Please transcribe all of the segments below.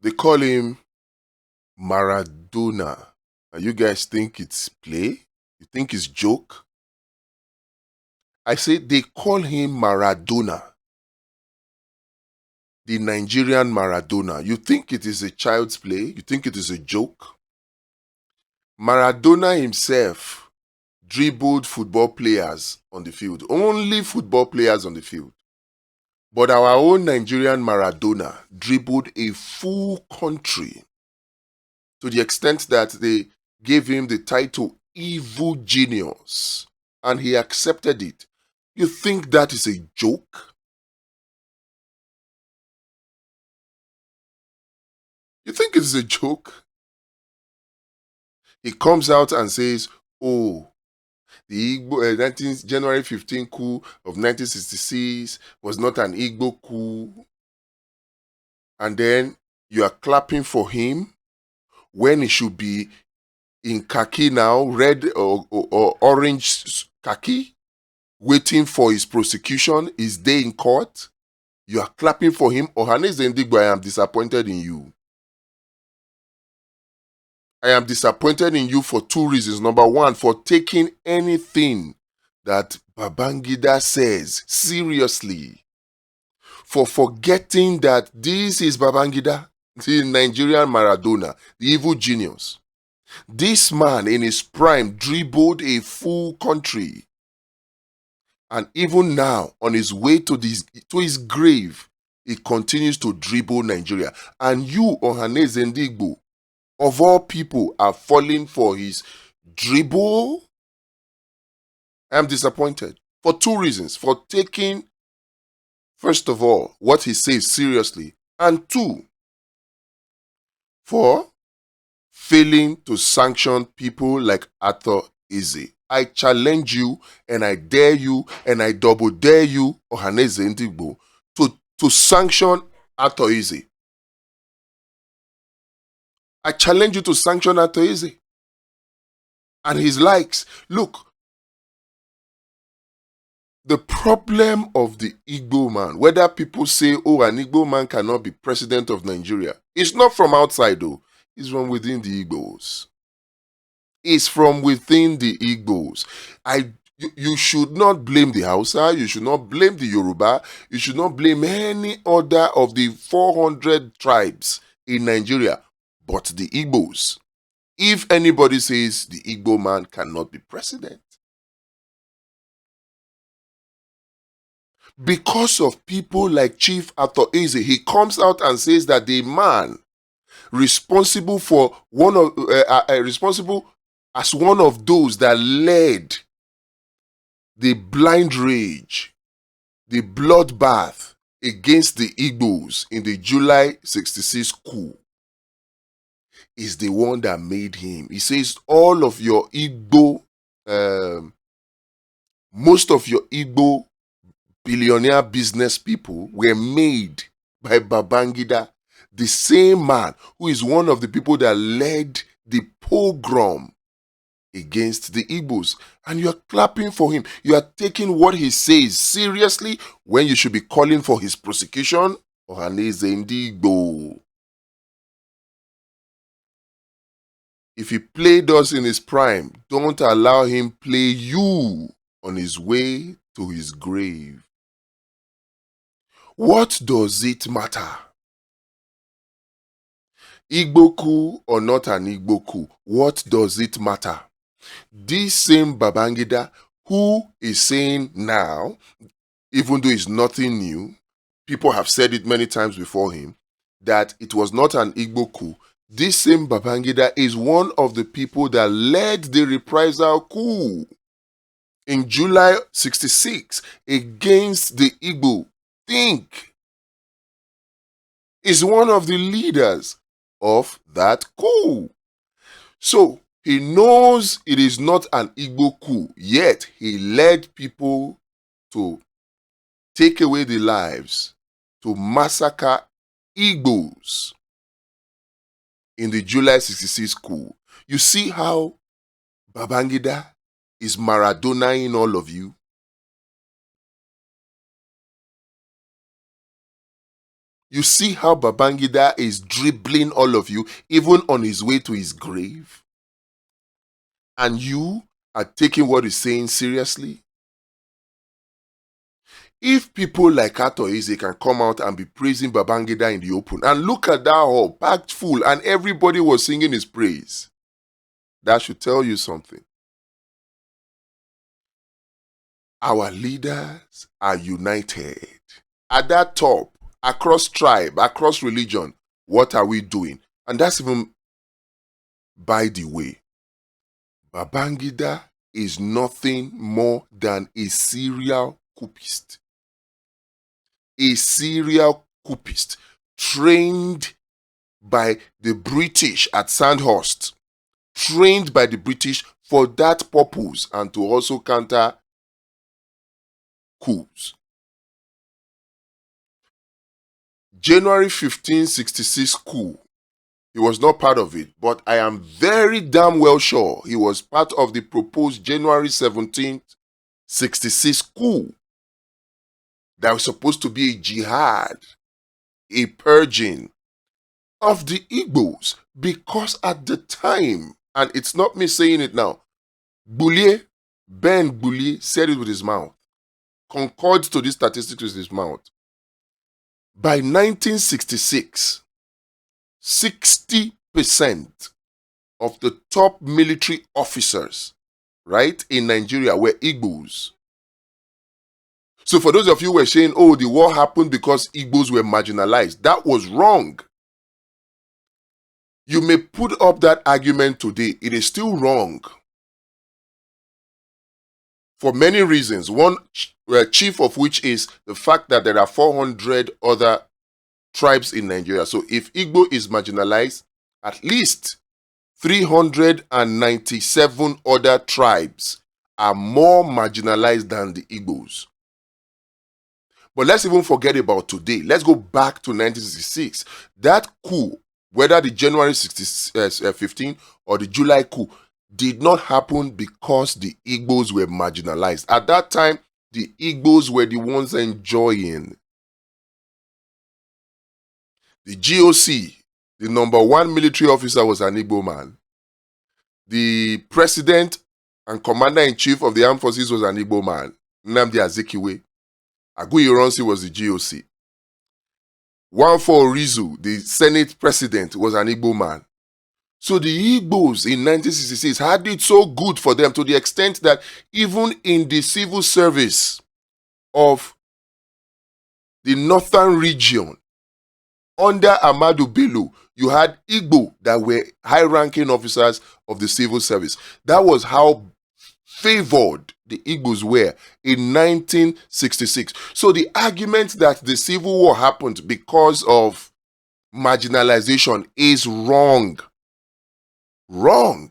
They call him Maradona. And you guys think it's play? You think it's joke? I say they call him Maradona. The Nigerian Maradona. You think it is a child's play? You think it is a joke? Maradona himself dribbled football players on the field. Only football players on the field. But our own Nigerian Maradona dribbled a full country to the extent that they gave him the title evil genius and he accepted it. You think that is a joke? You think it's a joke? He comes out and says, oh, the Igbo, January 15 coup of 1966 was not an Igbo coup. And then you are clapping for him when he should be in khaki now, red or orange khaki, waiting for his prosecution, his day in court. You are clapping for him. Ohaneze Ndigbo, I am disappointed in you. I am disappointed in you for two reasons. Number one, for taking anything that Babangida says seriously. For forgetting that this is Babangida, the Nigerian Maradona, the evil genius. This man in his prime dribbled a full country. And even now, on his way to his grave, he continues to dribble Nigeria. And you, Ohaneze Ndigbo, of all people, are falling for his dribble. I am disappointed for two reasons. For taking, first of all, what he says seriously. And two, for failing to sanction people like Arthur Eze. I challenge you and I dare you and I double dare you, Ohaneze Ndigbo, to sanction Arthur Eze. I challenge you to sanction Arthur Eze and his likes. Look, the problem of the Igbo man, whether people say, oh, an Igbo man cannot be president of Nigeria, it's not from outside though. It's from within the Igbos. It's from within the Igbos. You should not blame the Hausa, you should not blame the Yoruba, you should not blame any other of the 400 tribes in Nigeria, but the Igbos. If anybody says the Igbo man cannot be president, because of people like Chief Arthur Eze, he comes out and says that the man responsible for responsible as one of those that led the blind rage, the bloodbath against the Igbos in the July 66 coup, is the one that made him. He says all of your Igbo, most of your Igbo billionaire business people were made by Babangida, the same man who is one of the people that led the pogrom against the Igbos. And you are clapping for him. You are taking what he says seriously when you should be calling for his prosecution. Ohaneze Ndigbo. If he played us in his prime, don't allow him play you on his way to his grave. What does it matter? Igbo coup or not an Igbo coup? What does it matter? This same Babangida, who is saying now, even though it's nothing new, people have said it many times before him, that it was not an Igbo coup. This same Babangida is one of the people that led the reprisal coup in July 66 against the Igbo. Think. Is one of the leaders of that coup. So, he knows it is not an Igbo coup, yet he led people to take away the lives, to massacre Igbos in the July 66 coup. You see how Babangida is Maradona in all of you? You see how Babangida is dribbling all of you, even on his way to his grave? And you are taking what he's saying seriously? If people like Arthur Eze can come out and be praising Babangida in the open, and look at that hall, packed full, and everybody was singing his praise, that should tell you something. Our leaders are united. At that top, across tribe, across religion, what are we doing? And that's even, by the way, Babangida is nothing more than a serial coupist. A serial coupist trained by the British at Sandhurst, trained by the British for that purpose and to also counter coups. January 1566 coup, he was not part of it, but I am very damn well sure he was part of the proposed January 1766 coup that was supposed to be a jihad, a purging of the Igbos, because at the time, and it's not me saying it now, Ben Bulie said it with his mouth, concorded to these statistics with his mouth. By 1966, 60% of the top military officers, right, in Nigeria were Igbos. So for those of you who were saying, oh, the war happened because Igbos were marginalized, that was wrong. You may put up that argument today. It is still wrong. For many reasons. One chief of which is the fact that there are 400 other tribes in Nigeria. So if Igbo is marginalized, at least 397 other tribes are more marginalized than the Igbos. But let's even forget about today. Let's go back to 1966. That coup, whether the January 15 or the July coup, did not happen because the Igbos were marginalized. At that time, the Igbos were the ones enjoying. The GOC, the #1 military officer, was an Igbo man. The president and commander-in-chief of the armed forces was an Igbo man, Nnamdi Azikiwe. Aguiyi-Ironsi was the GOC. Nwafor Orizu, the Senate president, was an Igbo man. So the Igbos in 1966 had it so good for them to the extent that even in the civil service of the northern region, under Ahmadu Bello, you had Igbo that were high-ranking officers of the civil service. That was how favored the Igbos were in 1966. So the argument that the Civil War happened because of marginalization is wrong. Wrong.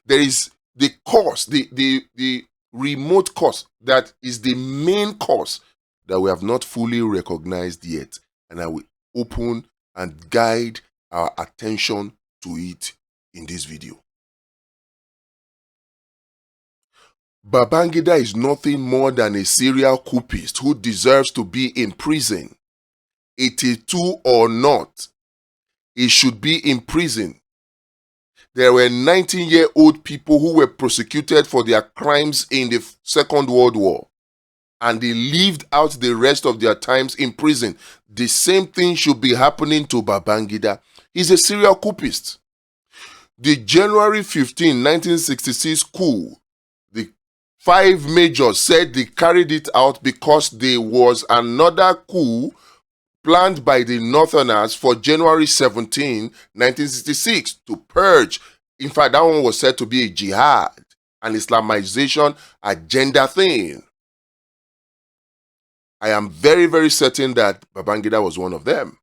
There is the cause, the remote cause that is the main cause that we have not fully recognized yet, and I will open and guide our attention to it in this video. Babangida is nothing more than a serial coupist who deserves to be in prison. 82 or not, he should be in prison. There were 19-year-old people who were prosecuted for their crimes in the Second World War, and they lived out the rest of their times in prison. The same thing should be happening to Babangida. He's a serial coupist. The January 15, 1966 coup, the 5 majors said they carried it out because there was another coup planned by the Northerners for January 17, 1966 to purge. In fact, that one was said to be a jihad, an Islamization agenda thing. I am very, very certain that Babangida was one of them.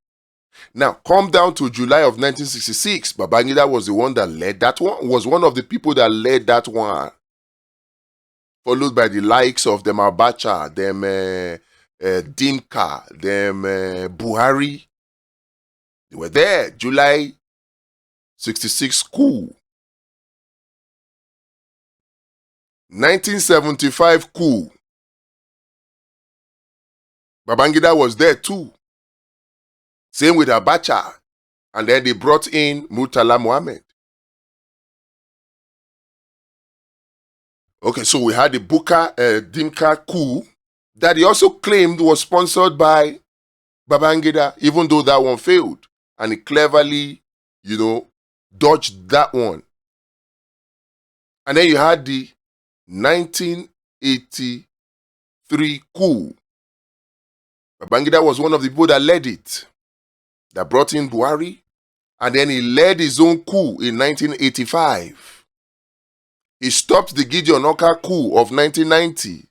Now, come down to July of 1966. Babangida was the one that led that one, was one of the people that led that one. Followed by the likes of them Abacha, them Dimka, them Buhari. They were there. July 66 coup. 1975 coup. Babangida was there too. Same with Abacha. And then they brought in Murtala Mohammed. Okay, so we had the Dimka Coup that he also claimed was sponsored by Babangida, even though that one failed. And he cleverly, dodged that one. And then you had the 1983 coup. Babangida was one of the people that led it, that brought in Buhari. And then he led his own coup in 1985. He stopped the Gideon Oka coup of 1990.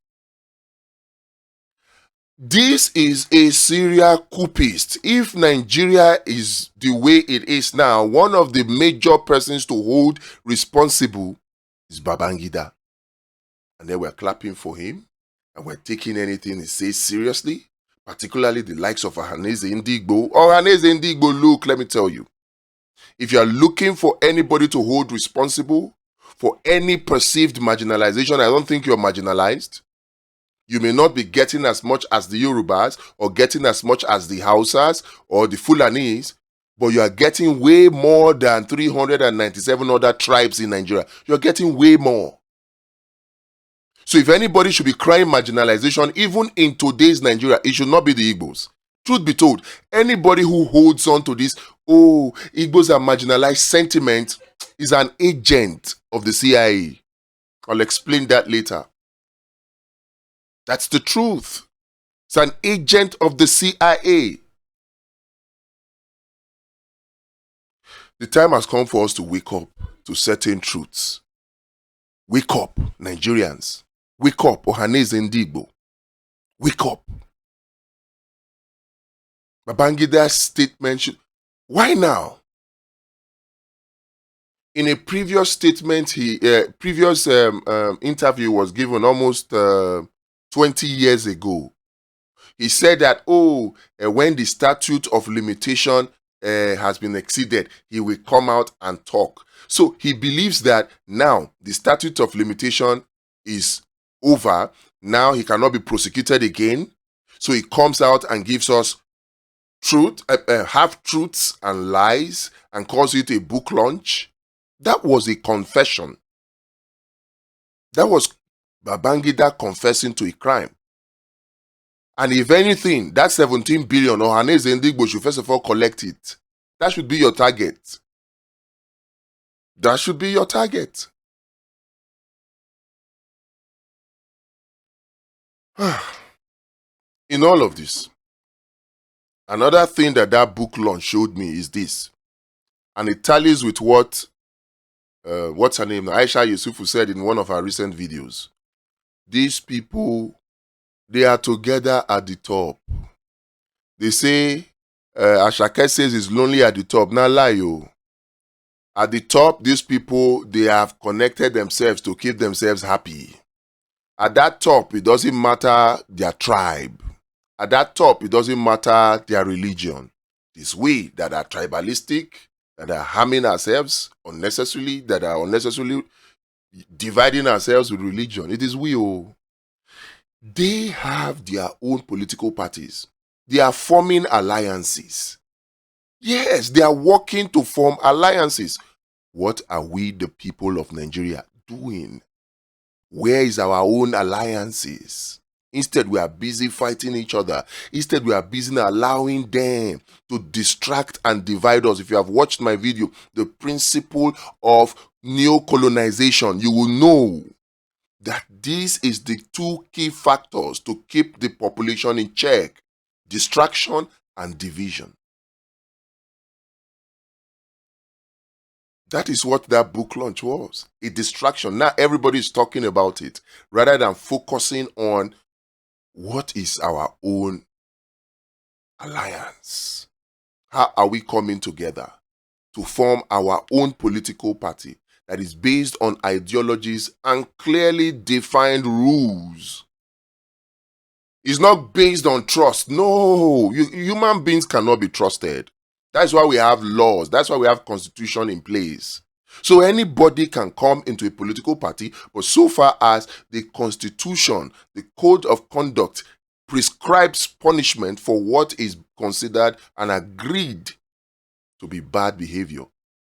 This is a serial coupist. If Nigeria is the way it is now, one of the major persons to hold responsible is Babangida. And then we're clapping for him, and we're taking anything he says seriously, particularly the likes of Ohaneze Ndigbo. Ohaneze Ndigbo, look, let me tell you, if you are looking for anybody to hold responsible for any perceived marginalization, I don't think you're marginalized. You may not be getting as much as the Yorubas or getting as much as the Hausas or the Fulanis, but you are getting way more than 397 other tribes in Nigeria. You're getting way more. So if anybody should be crying marginalization, even in today's Nigeria, it should not be the Igbos. Truth be told, anybody who holds on to this, Igbos are marginalized sentiment is an agent of the CIA. I'll explain that later. That's the truth. It's an agent of the CIA. The time has come for us to wake up to certain truths. Wake up, Nigerians. Wake up, Ohaneze Ndigbo. Wake up. Babangida's statement should... Why now? In a previous statement, interview was given almost 20 years ago. He said that, when the statute of limitation has been exceeded, he will come out and talk. So he believes that now the statute of limitation is over. Now he cannot be prosecuted again. So he comes out and gives us half-truths and lies and calls it a book launch. That was a confession. That was Babangida confessing to a crime. And if anything, that 17 billion Ohaneze Ndigbo should first of all collect it. That should be your target. That should be your target. In all of this, another thing that book launch showed me is this. And it tallies with what, what's her name? Aisha Yusufu said in one of her recent videos. These people, they are together at the top. They say, Ashake says it's lonely at the top. Now lie, yo. At the top, these people, they have connected themselves to keep themselves happy. At that top, it doesn't matter their tribe. At that top, it doesn't matter their religion. It's we that are tribalistic, that are harming ourselves unnecessarily, that are unnecessarily dividing ourselves with religion. It is we. They have their own political parties. They are forming alliances. Yes, they are working to form alliances. What are we, the people of Nigeria, doing? Where is our own alliances? Instead, we are busy fighting each other. Instead, we are busy allowing them to distract and divide us. If you have watched my video, the principle of neo-colonization, you will know that this is the two key factors to keep the population in check: distraction and division. That is what that book launch was, a distraction. Now everybody is talking about it rather than focusing on what is our own alliance. How are we coming together to form our own political party that is based on ideologies and clearly defined rules? It's not based on trust. No, human beings cannot be trusted. That's why we have laws. That's why we have constitution in place. So anybody can come into a political party, but so far as the constitution, the code of conduct prescribes punishment for what is considered and agreed to be bad behavior.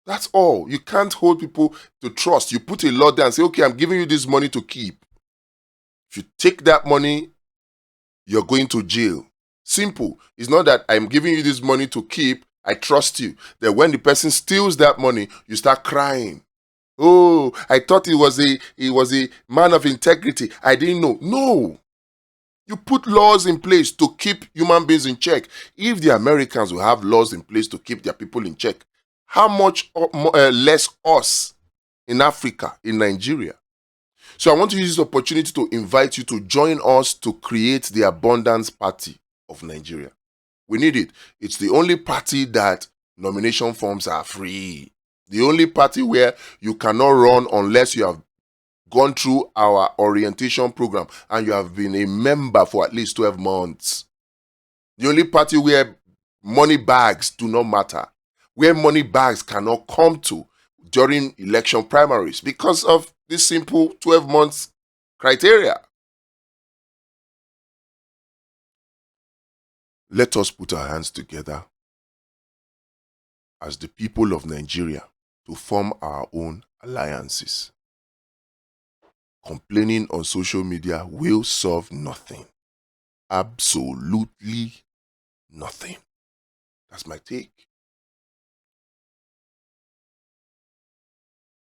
That's all. You can't hold people to trust. You put a law there and say, okay, I'm giving you this money to keep. If you take that money, you're going to jail. Simple. It's not that I'm giving you this money to keep, I trust you. Then when the person steals that money, you start crying. Oh, I thought he was a man of integrity. I didn't know. No. You put laws in place to keep human beings in check. If the Americans will have laws in place to keep their people in check, how much less us in Africa, in Nigeria? So I want to use this opportunity to invite you to join us to create the Abundance Party of Nigeria. We need it. It's the only party that nomination forms are free. The only party where you cannot run unless you have gone through our orientation program and you have been a member for at least 12 months. The only party where money bags do not matter, where money bags cannot come to during election primaries because of this simple 12 months criteria. Let us put our hands together as the people of Nigeria to form our own alliances. Complaining on social media will solve nothing. Absolutely nothing. That's my take.